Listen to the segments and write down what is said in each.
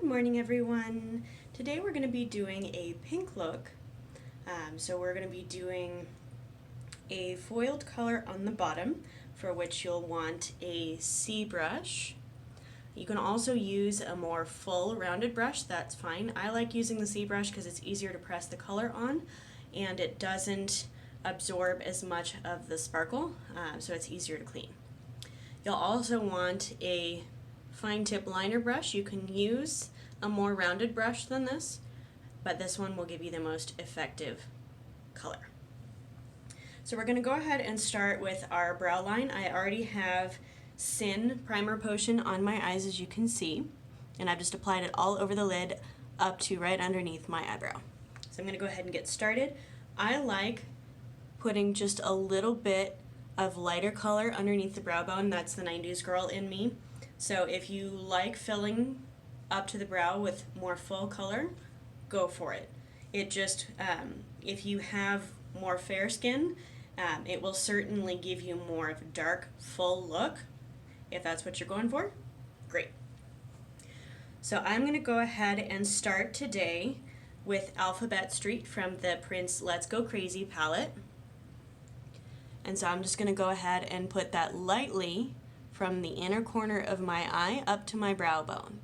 Good morning, everyone. Today we're going to be doing a pink look. So we're going to be doing a foiled color on the bottom, for which you'll want a C brush. You can also use a more full rounded brush, that's fine. I like using the C brush because it's easier to press the color on and it doesn't absorb as much of the sparkle, so it's easier to clean. You'll also want a fine tip liner brush. You can use a more rounded brush than this, but this one will give you the most effective color. So we're going to go ahead and start with our brow line. I already have Sin Primer Potion on my eyes, as you can see, and I've just applied it all over the lid up to right underneath my eyebrow. So I'm going to go ahead and get started. I like putting just a little bit of lighter color underneath the brow bone. That's the 90s girl in me. So if you like filling up to the brow with more full color, go for it. It just, if you have more fair skin, it will certainly give you more of a dark, full look. If that's what you're going for, great. So I'm going to go ahead and start today with Alphabet Street from the Prince Let's Go Crazy palette. And so I'm just going to go ahead and put that lightly from the inner corner of my eye up to my brow bone.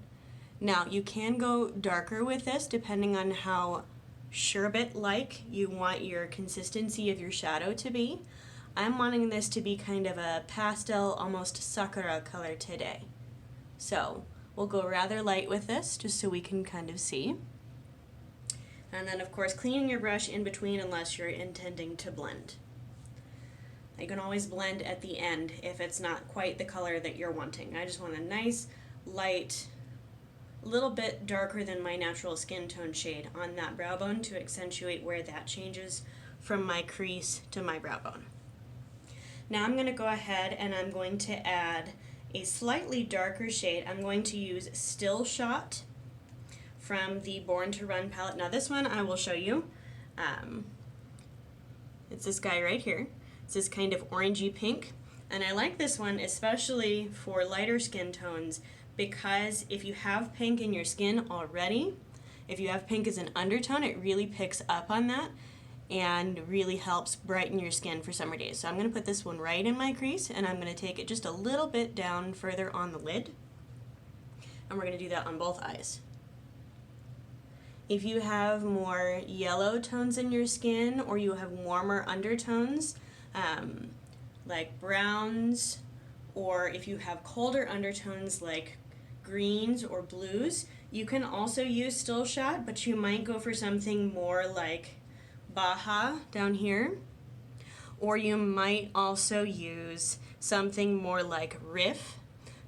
Now you can go darker with this depending on how sherbet-like you want your consistency of your shadow to be. I'm wanting this to be kind of a pastel, almost sakura color today. So we'll go rather light with this just so we can kind of see. And then of course cleaning your brush in between unless you're intending to blend. You can always blend at the end if it's not quite the color that you're wanting. I just want a nice, light, a little bit darker than my natural skin tone shade on that brow bone to accentuate where that changes from my crease to my brow bone. Now I'm going to go ahead and I'm going to add a slightly darker shade. I'm going to use Still Shot from the Born to Run palette. Now this one I will show you. It's this guy right here. It's this kind of orangey pink, and I like this one especially for lighter skin tones because if you have pink in your skin already, if you have pink as an undertone, it really picks up on that and really helps brighten your skin for summer days. So I'm going to put this one right in my crease and I'm going to take it just a little bit down further on the lid, and we're going to do that on both eyes. If you have more yellow tones in your skin or you have warmer undertones, like browns, or if you have colder undertones like greens or blues, you can also use Still Shot, but you might go for something more like Baja down here, or you might also use something more like Riff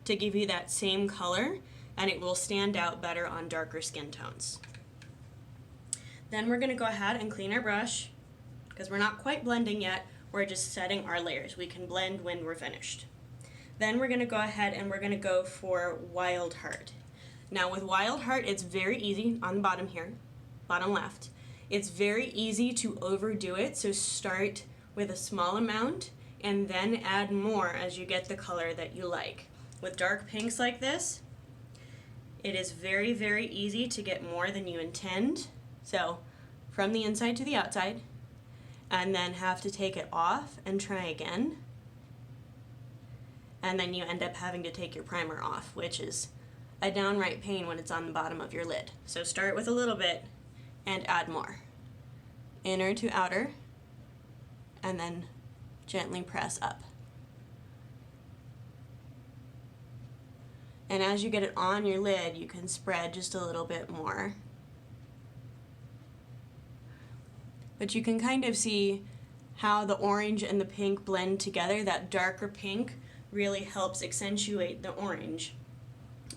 to give you that same color, and it will stand out better on darker skin tones. Then we're going to go ahead and clean our brush because we're not quite blending yet. We're just setting our layers. We can blend when we're finished. Then we're going to go ahead and we're going to go for Wild Heart. Now with Wild Heart, it's very easy on the bottom here, bottom left. It's very easy to overdo it, so start with a small amount and then add more as you get the color that you like. With dark pinks like this, it is very, very easy to get more than you intend. So from the inside to the outside, and then have to take it off and try again. And then you end up having to take your primer off, which is a downright pain when it's on the bottom of your lid. So start with a little bit and add more. Inner to outer, and then gently press up. And as you get it on your lid, you can spread just a little bit more. But you can kind of see how the orange and the pink blend together. That darker pink really helps accentuate the orange.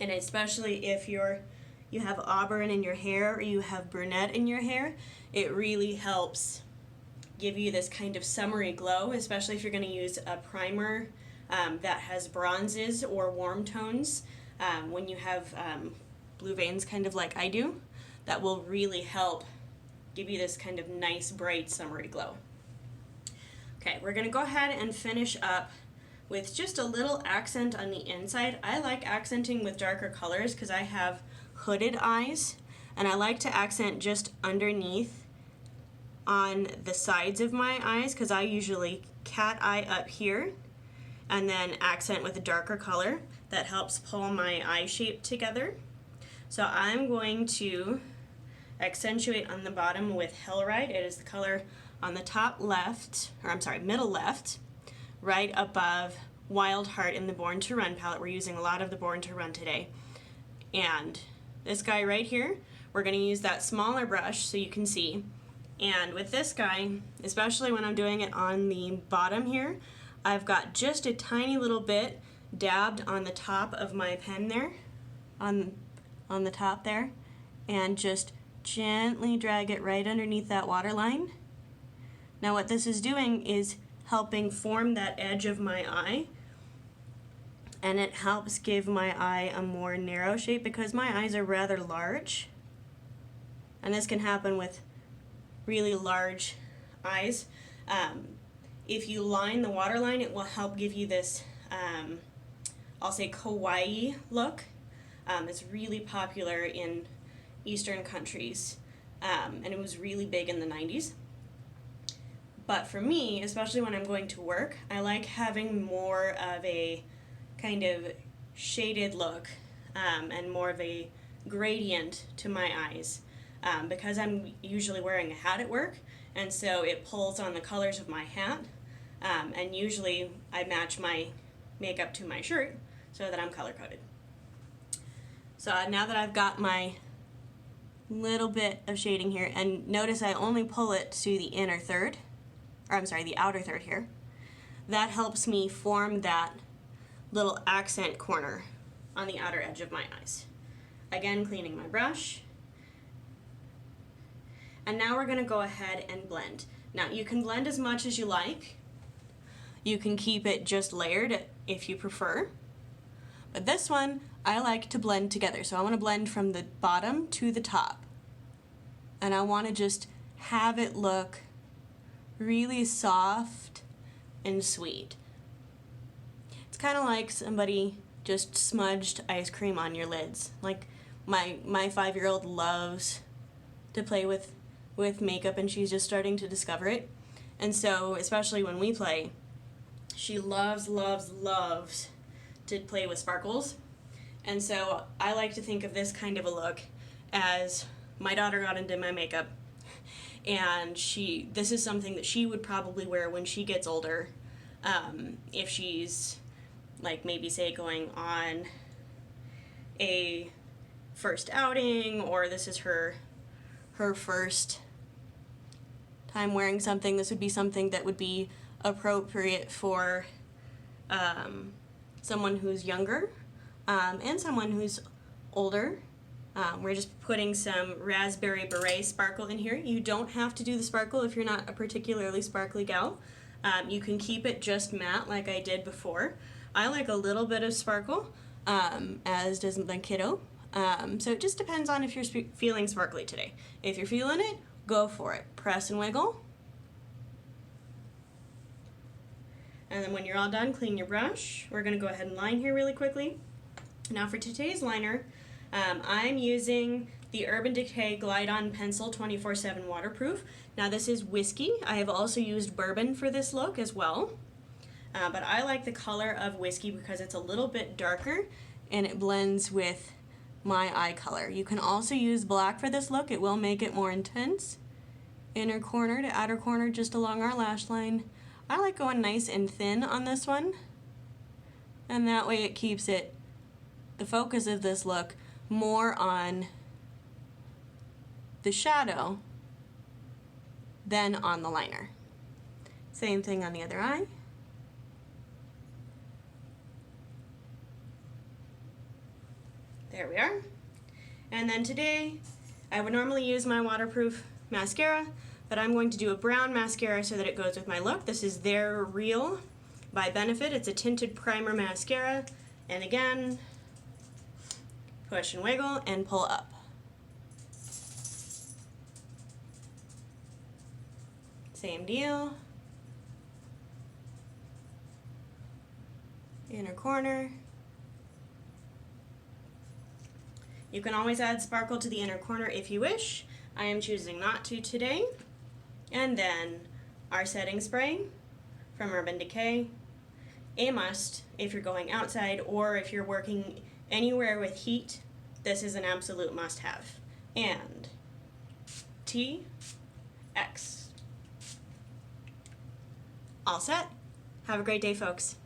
And especially if you have auburn in your hair or you have brunette in your hair, it really helps give you this kind of summery glow, especially if you're going to use a primer that has bronzes or warm tones. When you have blue veins kind of like I do, that will really help give you this kind of nice, bright, summery glow. Okay, we're going to go ahead and finish up with just a little accent on the inside. I like accenting with darker colors because I have hooded eyes, and I like to accent just underneath on the sides of my eyes because I usually cat eye up here and then accent with a darker color that helps pull my eye shape together. So I'm going to accentuate on the bottom with Hellride. It is the color on the top left, or I'm sorry, middle left, right above Wild Heart in the Born to Run palette. We're using a lot of the Born to Run today. And this guy right here, we're going to use that smaller brush so you can see. And with this guy, especially when I'm doing it on the bottom here, I've got just a tiny little bit dabbed on the top of my pen there, on the top there, and just gently drag it right underneath that waterline. Now what this is doing is helping form that edge of my eye, and it helps give my eye a more narrow shape because my eyes are rather large, and this can happen with really large eyes. If you line the waterline, it will help give you this, I'll say, kawaii look. It's really popular in Eastern countries, and it was really big in the 90s. But for me, especially when I'm going to work, I like having more of a kind of shaded look and more of a gradient to my eyes because I'm usually wearing a hat at work, and so it pulls on the colors of my hat, and usually I match my makeup to my shirt so that I'm color-coded. So now that I've got my little bit of shading here, and notice I only pull it to the inner third, or I'm sorry, the outer third here. That helps me form that little accent corner on the outer edge of my eyes. Again, cleaning my brush. And now we're gonna go ahead and blend. Now you can blend as much as you like. You can keep it just layered if you prefer. But this one, I like to blend together. So I wanna blend from the bottom to the top. And I wanna just have it look really soft and sweet. It's kind of like somebody just smudged ice cream on your lids. Like my 5-year-old loves to play with makeup, and she's just starting to discover it. And so, especially when we play, she loves to play with sparkles. And so I like to think of this kind of a look as my daughter got into my makeup, and this is something that she would probably wear when she gets older, if she's like maybe say going on a first outing, or this is her first time wearing something. This would be something that would be appropriate for someone who's younger and someone who's older. We're just putting some Raspberry Beret sparkle in here. You don't have to do the sparkle if you're not a particularly sparkly gal. You can keep it just matte like I did before. I like a little bit of sparkle, as does my kiddo. So it just depends on if you're feeling sparkly today. If you're feeling it, go for it. Press and wiggle. And then when you're all done, clean your brush. We're going to go ahead and line here really quickly. Now for today's liner, I'm using the Urban Decay Glide On Pencil 24/7 Waterproof. Now this is whiskey. I have also used bourbon for this look as well. But I like the color of whiskey because it's a little bit darker and it blends with my eye color. You can also use black for this look. It will make it more intense. Inner corner to outer corner just along our lash line. I like going nice and thin on this one, and that way it keeps it, the focus of this look, more on the shadow than on the liner. Same thing on the other eye. There we are. And then today, I would normally use my waterproof mascara, but I'm going to do a brown mascara so that it goes with my look. This is They're Real by Benefit. It's a tinted primer mascara. And again, push and wiggle and pull up. Same deal. Inner corner. You can always add sparkle to the inner corner if you wish. I am choosing not to today. And then our setting spray from Urban Decay. A must if you're going outside or if you're working anywhere with heat. This is an absolute must-have. And TX. All set. Have a great day, folks.